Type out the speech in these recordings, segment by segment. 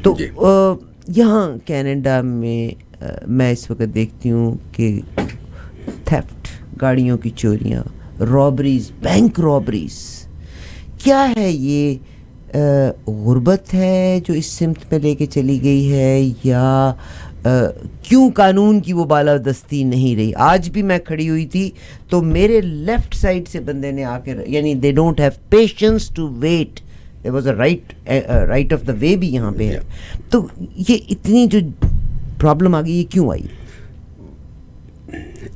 تو یہاں کینیڈا میں اس وقت دیکھتی ہوں کہ تھیفٹ، گاڑیوں کی چوریاں، رابریز، بینک رابریز، کیا ہے یہ غربت ہے جو اس سمت پہ لے کے چلی گئی ہے، یا کیوں قانون کی وہ بالادستی نہیں رہی؟ آج بھی میں کھڑی ہوئی تھی تو میرے لیفٹ سائڈ سے بندے نے آ کے، یعنی they don't have patience to wait, there was a right of the way بھی یہاں پہ ہے. تو یہ اتنی جو پرابلم آ گئی یہ کیوں آئی؟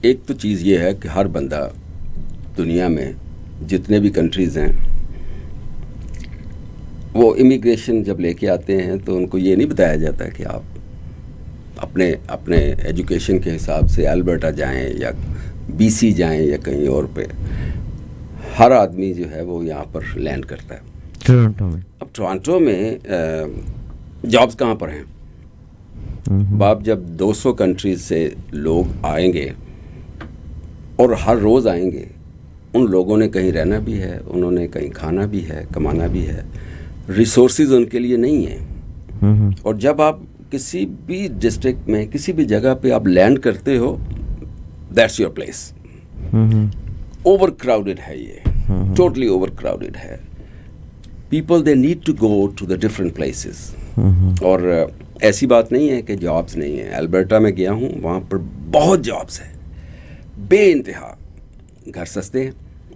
ایک تو چیز یہ ہے کہ ہر بندہ دنیا میں جتنے بھی کنٹریز ہیں وہ امیگریشن جب لے کے آتے ہیں تو ان کو یہ نہیں بتایا جاتا کہ آپ اپنے ایجوکیشن کے حساب سے البرٹا جائیں یا بی سی جائیں یا کہیں اور پہ. ہر آدمی جو ہے وہ یہاں پر لینڈ کرتا ہے ٹورنٹو میں. اب ٹورانٹو میں جابز کہاں پر ہیں؟ باپ جب 200 کنٹریز سے لوگ آئیں گے اور ہر روز آئیں گے، ان لوگوں نے کہیں رہنا بھی ہے، انہوں نے کہیں کھانا بھی ہے، کمانا بھی ہے، ریسورسز ان کے لیے نہیں ہیں. اور جب آپ کسی بھی ڈسٹرکٹ میں کسی بھی جگہ پہ آپ لینڈ کرتے ہو، that's your place. Over crowded ہے، یہ ٹوٹلی اوور کراؤڈڈ ہے. People they need to go to the different places. اور ایسی بات نہیں ہے کہ جابس نہیں ہیں. البرٹا میں گیا ہوں، وہاں پر بہت جابس ہیں، بے انتہا. گھر سستے ہیں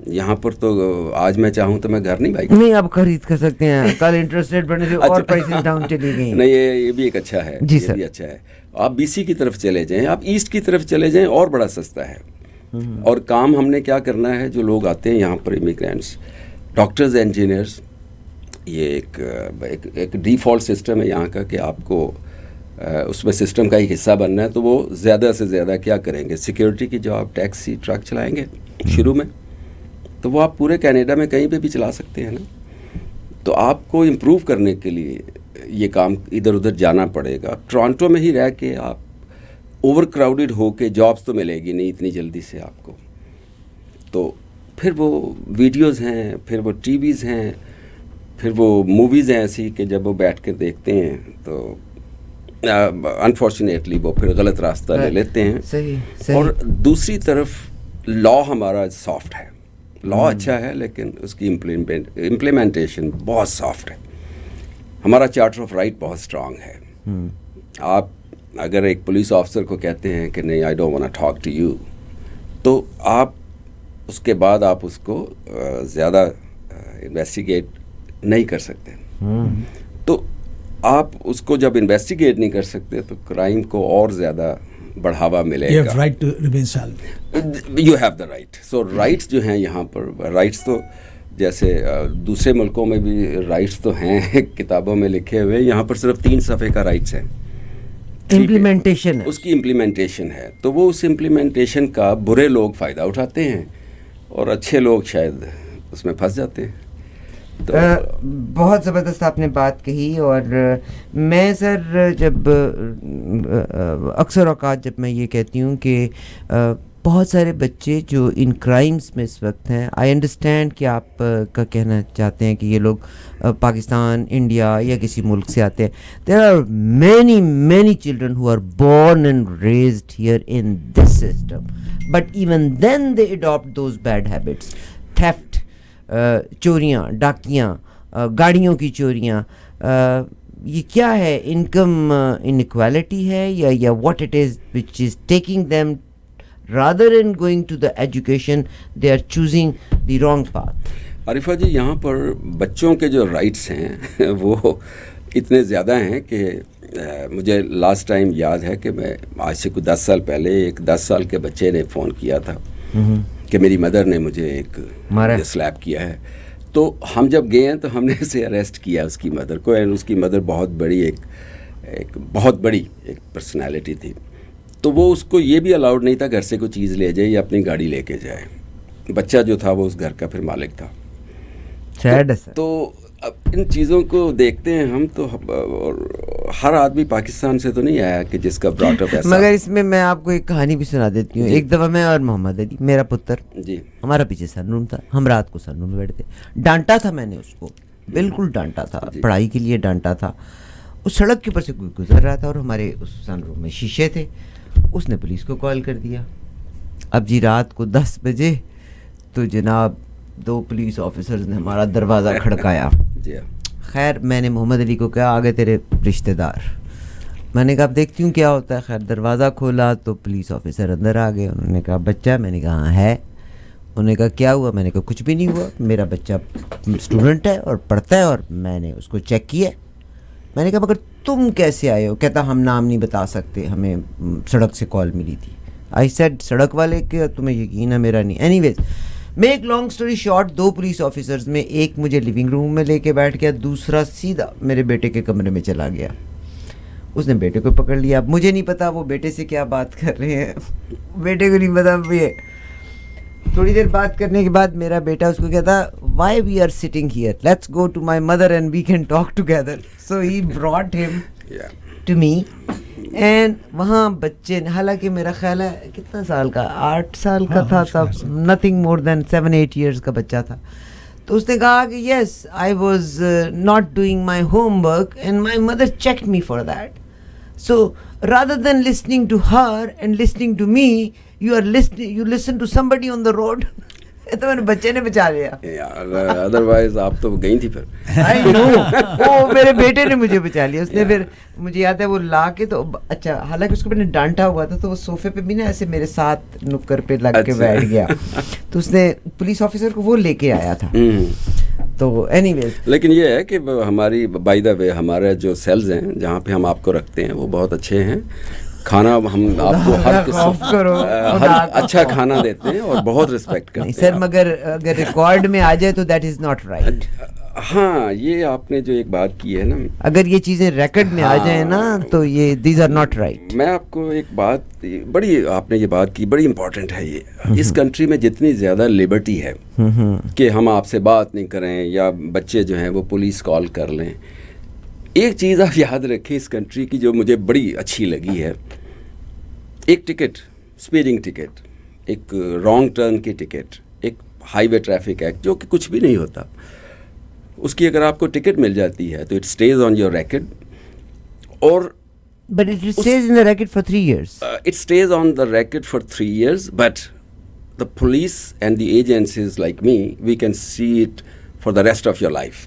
یہاں پر، تو آج میں چاہوں تو میں گھر نہیں بائی نہیں آپ خرید کر سکتے ہیں. کل انٹرسٹ ریٹ بڑھنے سے اور پرائسز ڈاؤن چلی گئی. نہیں یہ بھی ایک اچھا ہے، جی یہ بھی اچھا ہے. آپ بی سی کی طرف چلے جائیں، آپ ایسٹ کی طرف چلے جائیں، اور بڑا سستا ہے. اور کام ہم نے کیا کرنا ہے، جو لوگ آتے ہیں یہاں پر امیگرینٹس، ڈاکٹرز، انجینئرز، یہ ایک ڈیفالٹ سسٹم ہے یہاں کا کہ آپ کو اس میں سسٹم کا ایک حصہ بننا ہے. تو وہ زیادہ سے زیادہ کیا کریں گے، سیکیورٹی کی جاب، ٹیکسی، ٹرک چلائیں گے شروع میں. تو وہ آپ پورے کینیڈا میں کہیں پہ بھی چلا سکتے ہیں نا. تو آپ کو امپروو کرنے کے لیے یہ کام ادھر ادھر جانا پڑے گا. ٹورانٹو میں ہی رہ کے آپ اوور کراؤڈڈ ہو کے جابس تو ملے گی نہیں اتنی جلدی سے آپ کو. تو پھر وہ ویڈیوز ہیں، پھر وہ ٹی ویز ہیں، پھر وہ موویز ہیں ایسی کہ جب وہ بیٹھ کے دیکھتے ہیں تو انفارچونیٹلی وہ پھر غلط راستہ لے لیتے ہیں. صحیح. اور دوسری طرف لا ہمارا سافٹ ہے، لا اچھا ہے، لیکن اس کی امپلیمنٹیشن بہت سافٹ ہے. ہمارا چارٹر آف رائٹ بہت اسٹرانگ ہے. آپ اگر ایک پولیس آفیسر کو کہتے ہیں کہ نہیں، I don't want to talk to you, تو آپ اس کے بعد آپ اس کو زیادہ انویسٹیگیٹ نہیں کر سکتے. تو آپ اس کو جب انویسٹیگیٹ نہیں کر سکتے تو کرائم کو اور زیادہ بڑھاوا ملے گا. You have the right. So rights جو ہیں یہاں پر، رائٹس تو جیسے دوسرے ملکوں میں بھی رائٹس تو ہیں کتابوں میں لکھے ہوئے، یہاں پر صرف 3 صفحے کا رائٹس ہیں. امپلیمنٹیشن اس کی امپلیمنٹیشن ہے. تو وہ اس امپلیمنٹیشن کا برے لوگ فائدہ اٹھاتے ہیں اور اچھے لوگ شاید اس میں پھنس جاتے ہیں. بہت زبردست آپ نے بات کہی. اور میں سر جب اکثر اوقات جب میں یہ کہتی ہوں کہ بہت سارے بچے جو ان کرائمز میں اس وقت ہیں، آئی انڈرسٹینڈ کہ آپ کا کہنا چاہتے ہیں کہ یہ لوگ پاکستان، انڈیا یا کسی ملک سے آتے ہیں. There are many children who are born and raised here in this system, but even then they adopt those bad habits. Theft, چوریاں، ڈاکیاں، گاڑیوں کی چوریاں، یہ کیا ہے؟ انکم انیکوالٹی ہے یا what it is which is taking them rather than going to the education they are choosing the wrong path. Arifa ji, یہاں پر بچوں کے جو رائٹس ہیں وہ اتنے زیادہ ہیں کہ مجھے لاسٹ ٹائم یاد ہے کہ میں آج سے کوئی 10 سال پہلے ایک 10 سال کے بچے نے فون کیا تھا کہ میری مدر نے مجھے ایک سلیپ کیا ہے. تو ہم جب گئے ہیں تو ہم نے اسے اریسٹ کیا، اس کی مدر کو. اس کی مدر بہت بڑی ایک بہت بڑی ایک پرسنالٹی تھی. تو وہ اس کو یہ بھی الاؤڈ نہیں تھا گھر سے کوئی چیز لے جائے یا اپنی گاڑی لے کے جائے. بچہ جو تھا وہ اس گھر کا پھر مالک تھا. تو اب ان چیزوں کو دیکھتے ہیں ہم تو، ہر آدمی پاکستان سے تو نہیں آیا کہ جس کا براٹ اپ ایسا. مگر اس میں آپ کو ایک کہانی بھی سنا دیتی ہوں. ایک دفعہ میں اور محمد علی میرا پتر جی، ہمارا پیچھے سرنون تھا، ہم رات کو سرنون میں بیٹھتے. ڈانٹا تھا میں نے اس کو، بالکل ڈانٹا تھا، پڑھائی کے لیے ڈانٹا تھا. اس سڑک کے اوپر سے کوئی گزر رہا تھا اور ہمارے اس سن روم میں شیشے تھے. اس نے پولیس کو کال کر دیا. اب جی رات کو 10 بجے تو جناب 2 پولیس آفیسرز نے ہمارا دروازہ کھڑکایا. خیر میں نے محمد علی کو کہا آگے تیرے رشتہ دار. میں نے کہا اب دیکھتی ہوں کیا ہوتا ہے. خیر دروازہ کھولا تو پولیس آفیسر اندر آ گئے. انہوں نے کہا بچہ؟ میں نے کہا ہاں ہے. انہوں نے کہا کیا ہوا؟ میں نے کہا کچھ بھی نہیں ہوا, میرا بچہ اسٹوڈنٹ ہے اور پڑھتا ہے اور میں نے اس کو چیک کیا. میں نے کہا مگر تم کیسے آئے ہو؟ کہتا ہم نام نہیں بتا سکتے, ہمیں سڑک سے کال ملی تھی. آئی سیڈ سڑک والے کہ تمہیں یقین ہے میرا نہیں. Anyways make long story short, 2 police officers میں ایک مجھے لیونگ روم میں لے کے بیٹھ گیا, دوسرا سیدھا میرے بیٹے کے کمرے میں چلا گیا. اس نے بیٹے کو پکڑ لیا. اب مجھے نہیں پتا وہ بیٹے سے کیا بات کر رہے ہیں, بیٹے کو نہیں پتا. یہ تھوڑی دیر بات کرنے کے بعد میرا بیٹا اس کو کہتا why we are sitting here, let's go to my mother and we can talk together. So he brought him to me and وہاں بچے, حالانکہ میرا خیال ہے کتنا سال کا, 8 سال کا تھا تب, نتھنگ مور دین 7-8 ایئرس کا بچہ تھا. تو اس نے کہا کہ yes I was not doing my homework and my mother checked me for that. So rather than listening to her and listening to me, you listen to somebody on the road. تو میں نے بچے نے بچا لیا. Otherwise آپ تو گئی تھی پھر. I know. وہ میرے بیٹے نے مجھے بچا لیا. اس نے پھر مجھے یاد ہے وہ لا کے تو اچھا, حالانکہ اس کو میں نے ڈانٹا ہوا تھا تو وہ صوفے پہ بھی نا ایسے میرے ساتھ نکر پہ لگ کے بیٹھ گیا. تو اس نے پولیس آفیسر کو وہ لے کے آیا تھا. تو اینی ویز لیکن یہ ہے کہ ہماری بائی دا وے ہمارے جو سیلز ہیں جہاں پہ ہم آپ کو رکھتے ہیں وہ بہت اچھے ہیں. کھانا ہم آپ کو ہر قسم اچھا کھانا دیتے ہیں اور بہت رسپیکٹ کرتے ہیں. سر مگر اگر ریکارڈ میں آ جائے تو دیٹ از ناٹ رائٹ. ہاں یہ آپ نے جو ایک بات کی ہے نا, اگر یہ چیزیں ریکارڈ میں آ جائیں نا تو یہ دیز آر ناٹ رائٹ. میں آپ کو ایک بات, بڑی آپ نے یہ بات کی, بڑی امپورٹنٹ ہے یہ. اس کنٹری میں جتنی زیادہ لبرٹی ہے کہ ہم آپ سے بات نہیں کریں یا بچے جو ہیں وہ پولیس کال کر لیں, ایک چیز آپ یاد رکھیں اس کنٹری کی جو مجھے بڑی اچھی لگی ہے. ایک ٹکٹ, اسپیڈنگ ٹکٹ, ایک رانگ ٹرن کی ٹکٹ, ایک ہائی وے ٹریفک ایکٹ جو کہ کچھ بھی نہیں ہوتا, اس کی اگر آپ کو ٹکٹ مل جاتی ہے تو it stays on your record. اور but it stays in the record for 3 years. It stays on the record for 3 years, but the police and the agencies like me, we can see it for the rest of your life.